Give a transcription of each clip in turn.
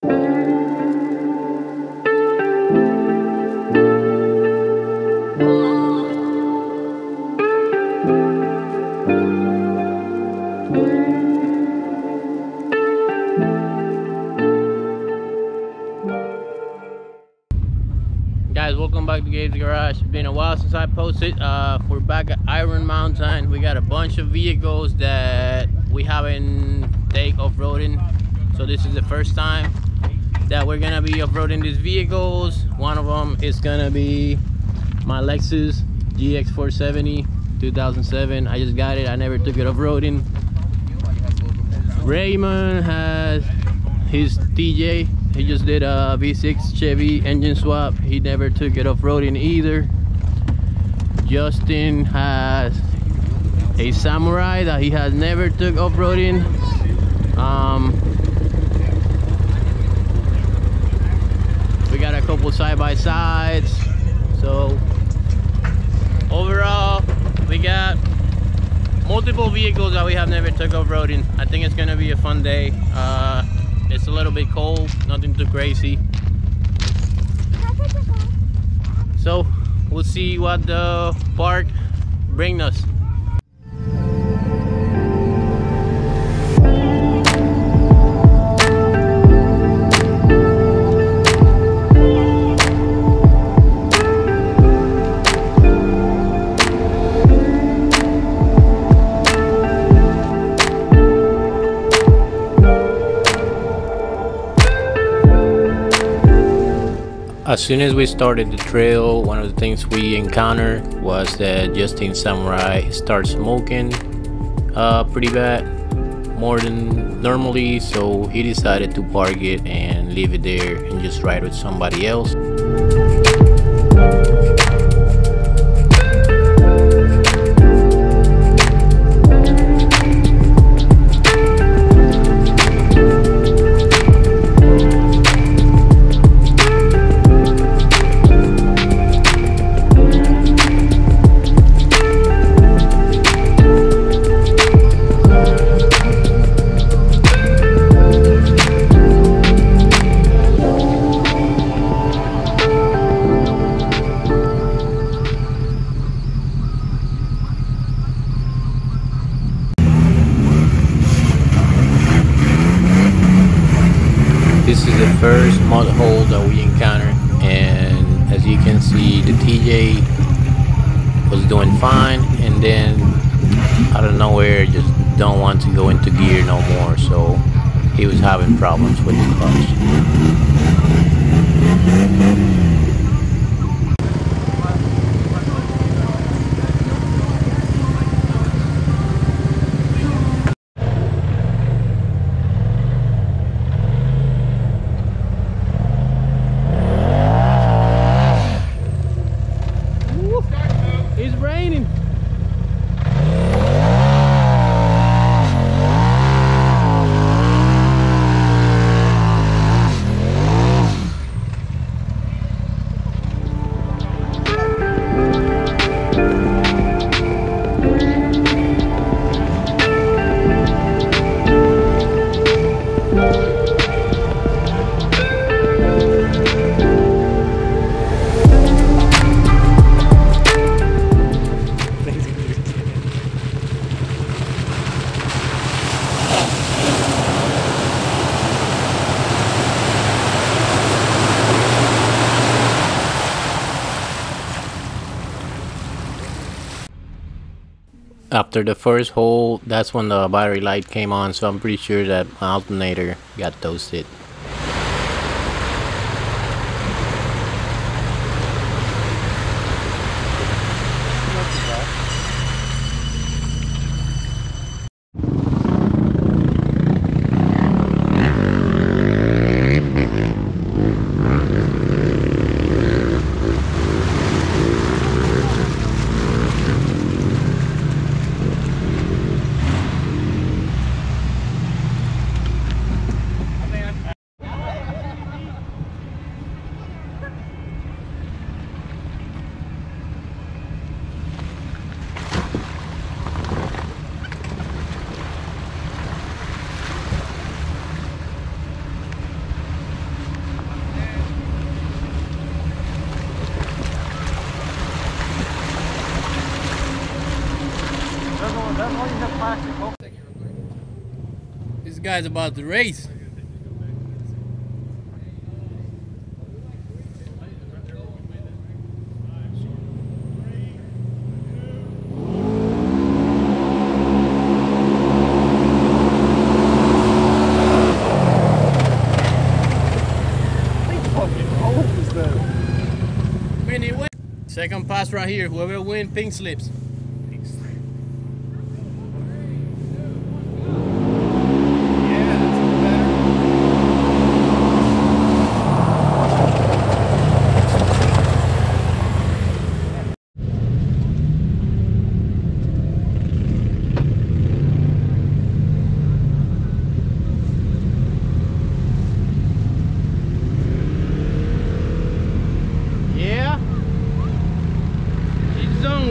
Guys, welcome back to Gabe's Garage. It's been a while since I posted. We're back at Iron Mountain. We got a bunch of vehicles that we haven't taken off-roading, so this is the first time that we're gonna be off-roading these vehicles. One of them is gonna be my Lexus GX470 2007. I just got it. I never took it off-roading. Raymond has his TJ. He just did a V6 Chevy engine swap. He never took it off-roading either. Justin has a Samurai that he has never took off-roading. We got a couple side-by-sides. So overall, we got multiple vehicles that we have never took off-roading. I think it's gonna be a fun day. It's a little bit cold, nothing too crazy. So we'll see what the park brings us. As soon as we started the trail, one of the things we encountered was that Justin Samurai started smoking pretty bad, more than normally, so he decided to park it and leave it there and just ride with somebody else. This is the first mud hole that we encountered, and as you can see, the TJ was doing fine, and then out of nowhere just don't want to go into gear no more, so he was having problems with the clutch. It's raining. After the first hole, that's when the battery light came on, so I'm pretty sure that my alternator got toasted. guy's about to race. Anyway, second pass right here. Whoever wins, pink slips.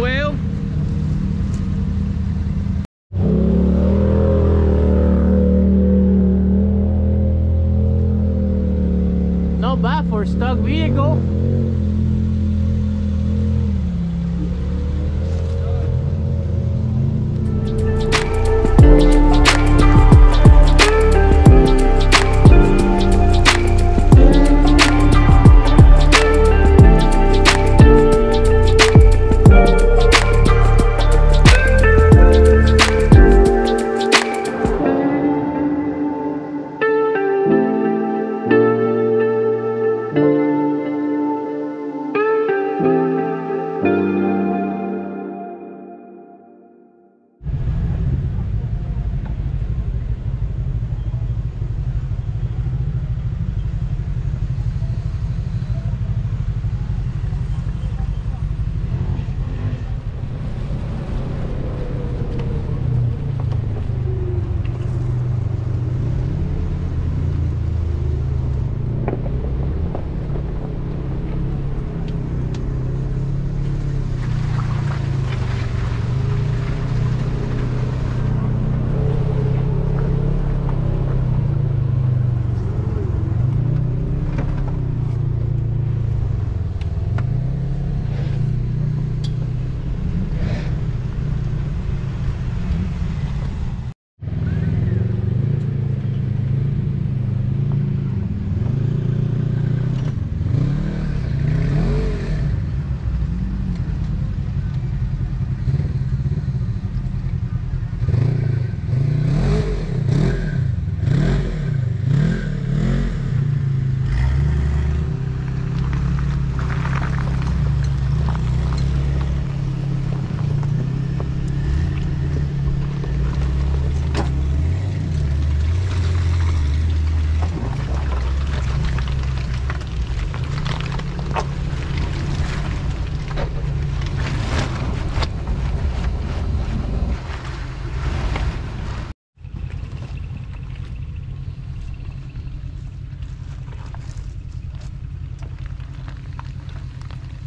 Well, not bad for a stock vehicle.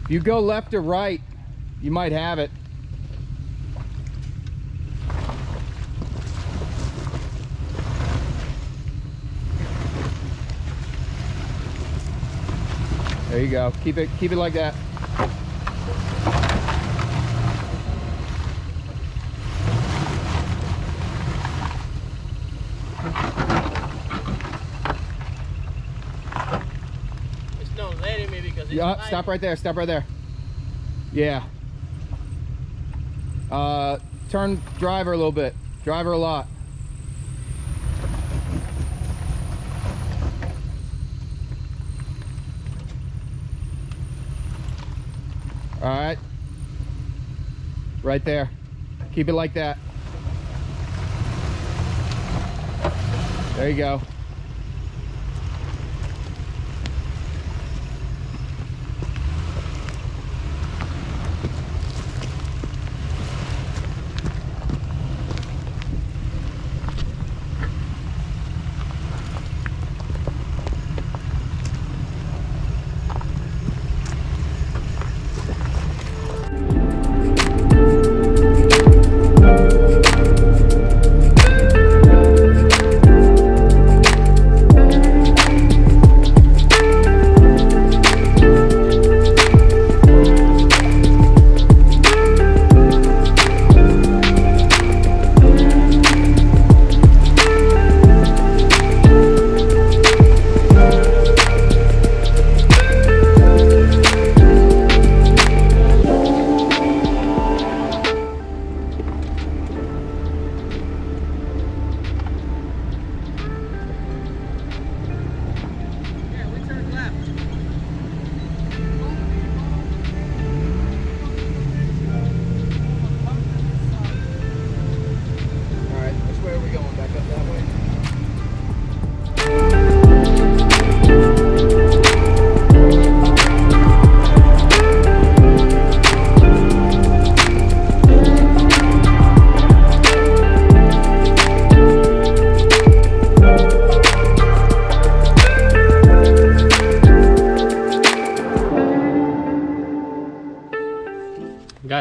You go left or right, you might have it. There you go. Keep it like that. It's not letting me because it's Yeah, stop right there. Stop right there. Yeah. Turn driver a little bit. Driver a lot. All right. Right there. Keep it like that. There you go.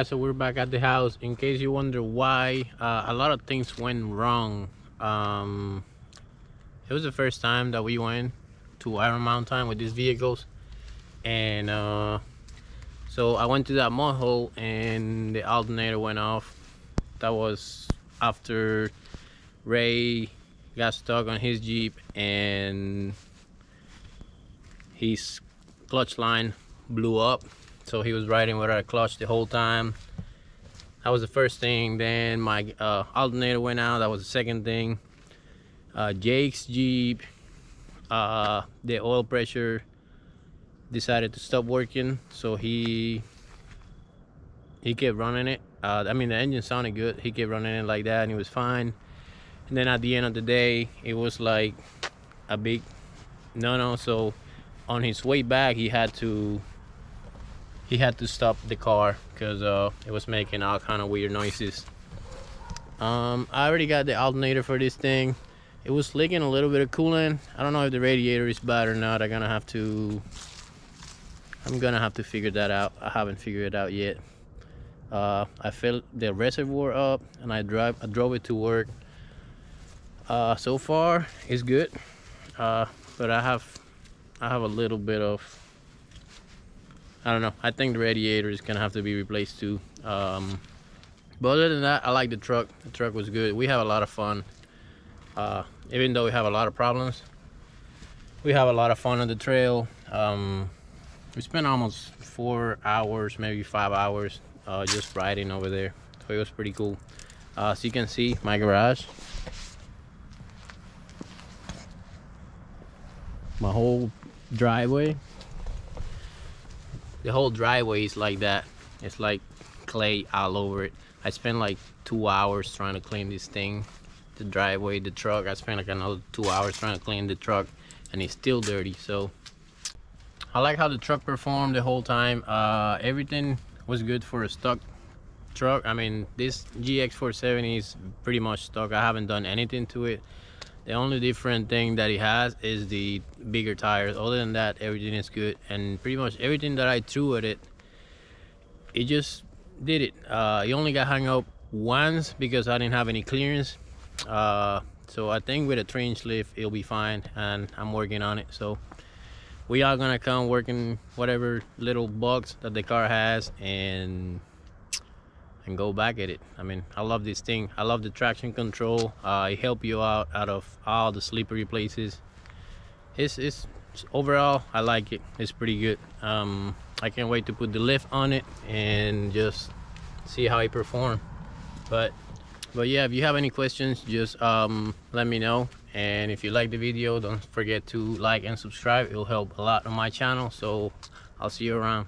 guys, so we're back at the house. In case you wonder why, a lot of things went wrong. It was the first time that we went to Iron Mountain with these vehicles, and so I went to that mud hole and the alternator went off. That was after Ray got stuck on his Jeep and his clutch line blew up, so he was riding without a clutch the whole time. That was the first thing. Then my alternator went out. That was the second thing. Jake's Jeep, the oil pressure decided to stop working, so he kept running it. I mean, the engine sounded good. He kept running it like that and he was fine. And then at the end of the day, it was like a big no. So on his way back, he had to stop the car because it was making all kind of weird noises. I already got the alternator for this thing. It was leaking a little bit of coolant. I don't know if the radiator is bad or not. I'm gonna have to figure that out. I haven't figured it out yet. I filled the reservoir up and I drove it to work. So far it's good, but I have a little bit of, I don't know, I think the radiator is gonna have to be replaced too. But other than that, I like the truck. The truck was good. We have a lot of fun. Even though we have a lot of problems, we have a lot of fun on the trail. We spent almost 4 hours, maybe 5 hours, just riding over there. So it was pretty cool. So you can see my garage. My whole driveway. The whole driveway is like that. It's like clay all over it. I spent like 2 hours trying to clean this thing. The driveway, the truck. I spent like another 2 hours trying to clean the truck and it's still dirty. So I like how the truck performed the whole time. Everything was good for a stock truck. I mean, this GX470 is pretty much stock. I haven't done anything to it. The only different thing that it has is the bigger tires. Other than that, everything is good, and pretty much everything that I threw at it, it just did it. It only got hung up once because I didn't have any clearance. So I think with a 3-inch lift it'll be fine, and I'm working on it. So we are gonna come working whatever little bugs that the car has and go back at it. I mean, I love this thing. I love the traction control. It helps you out of all the slippery places. It's overall, I like it. It's pretty good. I can't wait to put the lift on it and just see how it performs. But yeah, if you have any questions, just let me know. And if you like the video, don't forget to like and subscribe. It'll help a lot on my channel. So I'll see you around.